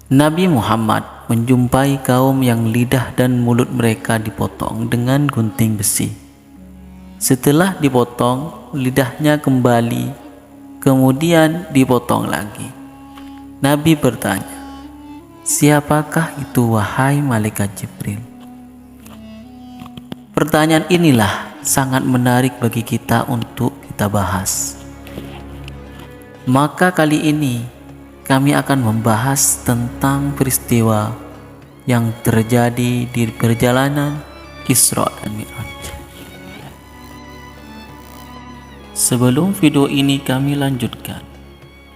Nabi Muhammad menjumpai kaum yang lidah dan mulut mereka dipotong dengan gunting besi. Setelah dipotong, lidahnya kembali, kemudian dipotong lagi. Nabi bertanya, "Siapakah itu wahai malaikat Jibril?" Pertanyaan inilah sangat menarik bagi kita untuk kita bahas. Maka kali ini kami akan membahas tentang peristiwa yang terjadi di perjalanan Isra dan Mi'raj. Sebelum video ini kami lanjutkan,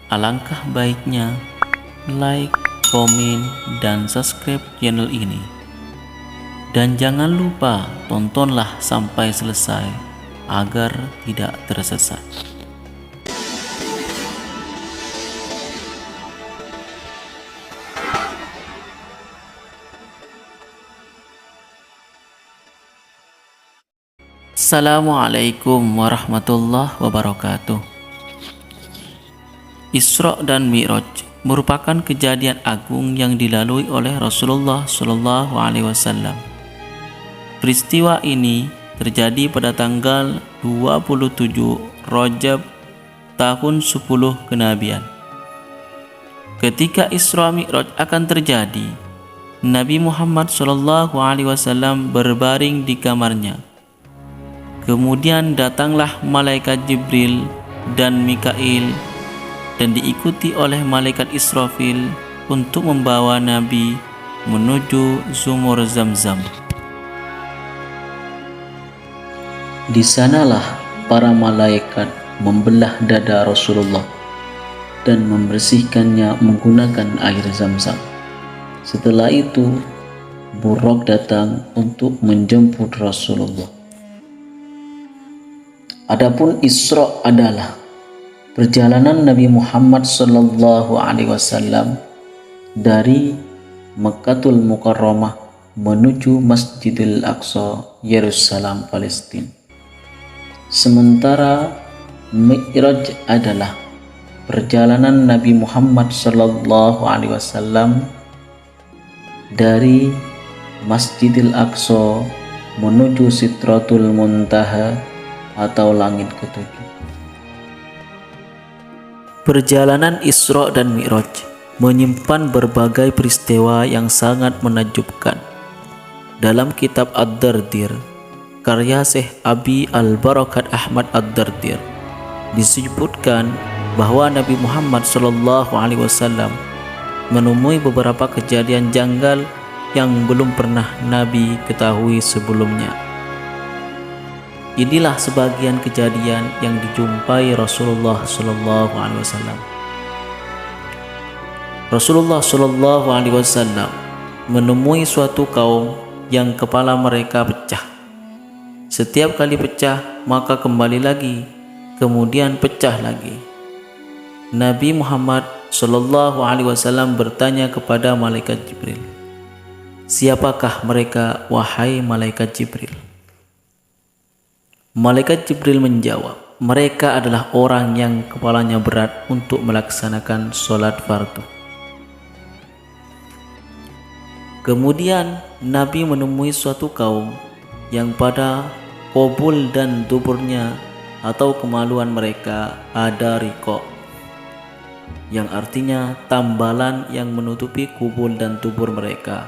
alangkah baiknya like, komen, dan subscribe channel ini. Dan jangan lupa tontonlah sampai selesai agar tidak tersesat. Assalamualaikum warahmatullahi wabarakatuh. Isra dan Mi'raj merupakan kejadian agung yang dilalui oleh Rasulullah SAW. Peristiwa ini terjadi pada tanggal 27 Rajab tahun 10 kenabian. Ketika Isra Mi'raj akan terjadi, Nabi Muhammad SAW berbaring di kamarnya. Kemudian datanglah malaikat Jibril dan Mikail dan diikuti oleh malaikat Israfil untuk membawa Nabi menuju sumur Zamzam. Di sanalah para malaikat membelah dada Rasulullah dan membersihkannya menggunakan air Zamzam. Setelah itu, Buraq datang untuk menjemput Rasulullah. Adapun Isra adalah perjalanan Nabi Muhammad SAW dari Mekkatul Mukarramah menuju Masjidil Aqsa, Yerusalem, Palestina. Sementara Mi'raj adalah perjalanan Nabi Muhammad SAW dari Masjidil Aqsa menuju Sidratul Muntaha atau langit ketujuh. Perjalanan Isra dan Mi'raj menyimpan berbagai peristiwa yang sangat menakjubkan. Dalam kitab Ad-Dardir, karya Syekh Abi Al-Barakat Ahmad Ad-Dardir, disebutkan bahwa Nabi Muhammad SAW menemui beberapa kejadian janggal yang belum pernah Nabi ketahui sebelumnya. Inilah sebagian kejadian yang dijumpai Rasulullah SAW. Rasulullah SAW menemui suatu kaum yang kepala mereka pecah. Setiap kali pecah, maka kembali lagi, kemudian pecah lagi. Nabi Muhammad SAW bertanya kepada malaikat Jibril, "Siapakah mereka, wahai malaikat Jibril?" Malaikat Jibril menjawab, "Mereka adalah orang yang kepalanya berat untuk melaksanakan sholat fardu." Kemudian Nabi menemui suatu kaum yang pada qubul dan duburnya atau kemaluan mereka ada riqaq, yang artinya tambalan yang menutupi qubul dan dubur mereka.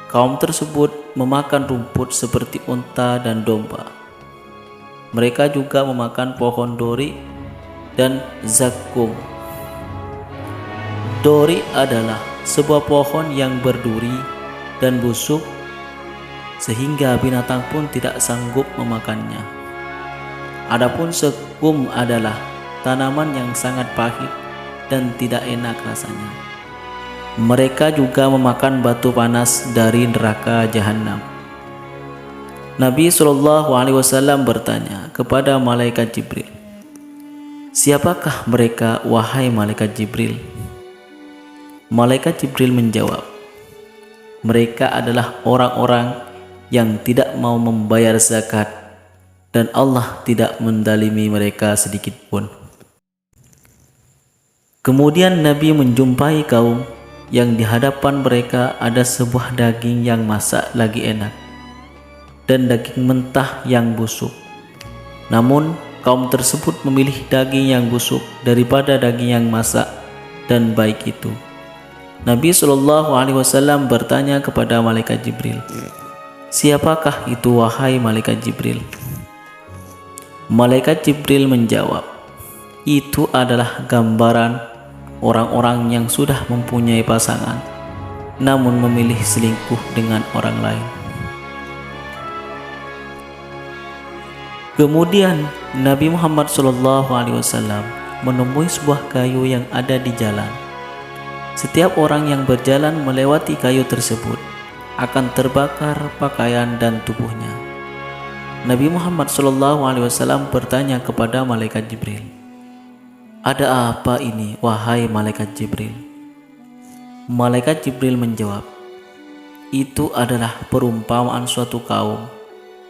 Kaum tersebut memakan rumput seperti unta dan domba. Mereka juga memakan pohon dori dan zakum. Dori adalah sebuah pohon yang berduri dan busuk sehingga binatang pun tidak sanggup memakannya. Adapun zakum adalah tanaman yang sangat pahit dan tidak enak rasanya. Mereka juga memakan batu panas dari neraka jahanam. Nabi SAW bertanya kepada malaikat Jibril, "Siapakah mereka, wahai malaikat Jibril?" Malaikat Jibril menjawab, "Mereka adalah orang-orang yang tidak mau membayar zakat dan Allah tidak mendalimi mereka sedikit pun." Kemudian Nabi menjumpai kaum yang di hadapan mereka ada sebuah daging yang masak lagi enak dan daging mentah yang busuk. Namun kaum tersebut memilih daging yang busuk daripada daging yang masak dan baik itu. Nabi SAW bertanya kepada malaikat Jibril, "Siapakah itu wahai malaikat Jibril?" Malaikat Jibril menjawab, "Itu adalah gambaran orang-orang yang sudah mempunyai pasangan namun memilih selingkuh dengan orang lain." Kemudian Nabi Muhammad SAW menemui sebuah kayu yang ada di jalan. Setiap orang yang berjalan melewati kayu tersebut akan terbakar pakaian dan tubuhnya. Nabi Muhammad SAW bertanya kepada malaikat Jibril, "Ada apa ini, wahai malaikat Jibril?" Malaikat Jibril menjawab, "Itu adalah perumpamaan suatu kaum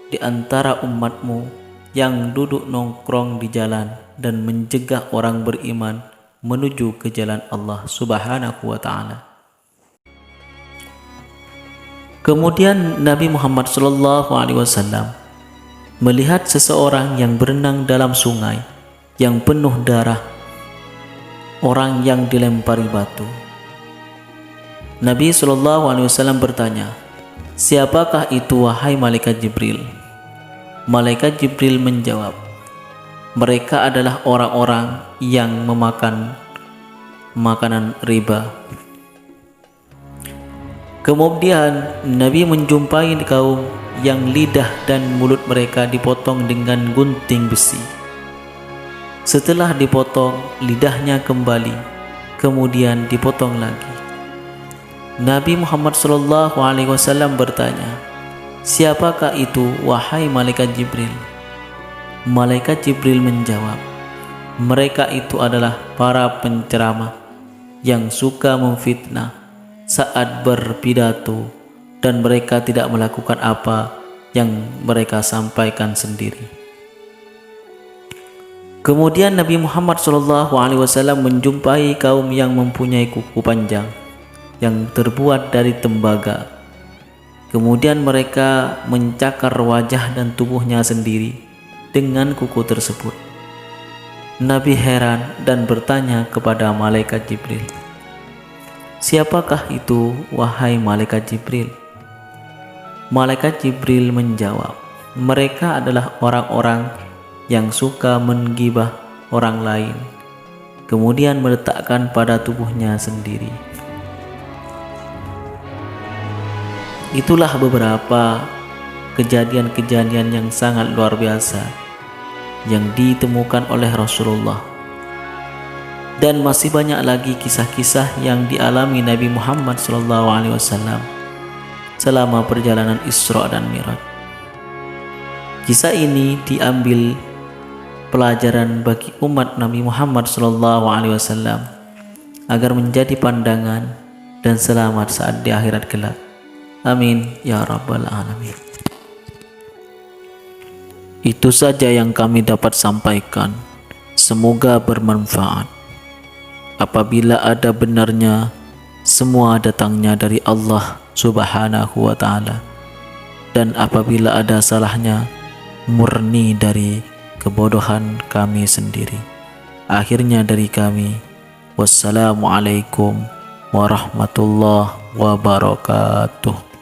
di antara umatmu yang duduk nongkrong di jalan dan mencegah orang beriman menuju ke jalan Allah Subhanahu wa Ta'ala." Kemudian Nabi Muhammad SAW melihat seseorang yang berenang dalam sungai yang penuh darah orang yang dilempari batu. Nabi SAW bertanya, "Siapakah itu wahai malaikat Jibril?" Malaikat Jibril menjawab, "Mereka adalah orang-orang yang memakan makanan riba." Kemudian Nabi menjumpai kaum yang lidah dan mulut mereka dipotong dengan gunting besi. Setelah dipotong, lidahnya kembali, kemudian dipotong lagi. Nabi Muhammad SAW bertanya, "Siapakah itu wahai malaikat Jibril?" Malaikat Jibril menjawab, "Mereka itu adalah para penceramah yang suka memfitnah saat berpidato dan mereka tidak melakukan apa yang mereka sampaikan sendiri." Kemudian Nabi Muhammad SAW menjumpai kaum yang mempunyai kuku panjang yang terbuat dari tembaga. Kemudian mereka mencakar wajah dan tubuhnya sendiri dengan kuku tersebut. Nabi heran dan bertanya kepada malaikat Jibril, "Siapakah itu wahai malaikat Jibril?" Malaikat Jibril menjawab, "Mereka adalah orang-orang yang suka menggibah orang lain, kemudian meletakkan pada tubuhnya sendiri." Itulah beberapa kejadian-kejadian yang sangat luar biasa yang ditemukan oleh Rasulullah. Dan masih banyak lagi kisah-kisah yang dialami Nabi Muhammad SAW selama perjalanan Isra dan Mi'raj. Kisah ini diambil pelajaran bagi umat Nabi Muhammad SAW agar menjadi pandangan dan selamat saat di akhirat kelak. Amin ya rabbal alamin. Itu saja yang kami dapat sampaikan. Semoga bermanfaat. Apabila ada benarnya, semua datangnya dari Allah Subhanahu wa Ta'ala, dan apabila ada salahnya, murni dari kebodohan kami sendiri. Akhirnya dari kami. Wassalamualaikum warahmatullahi wabarakatuh.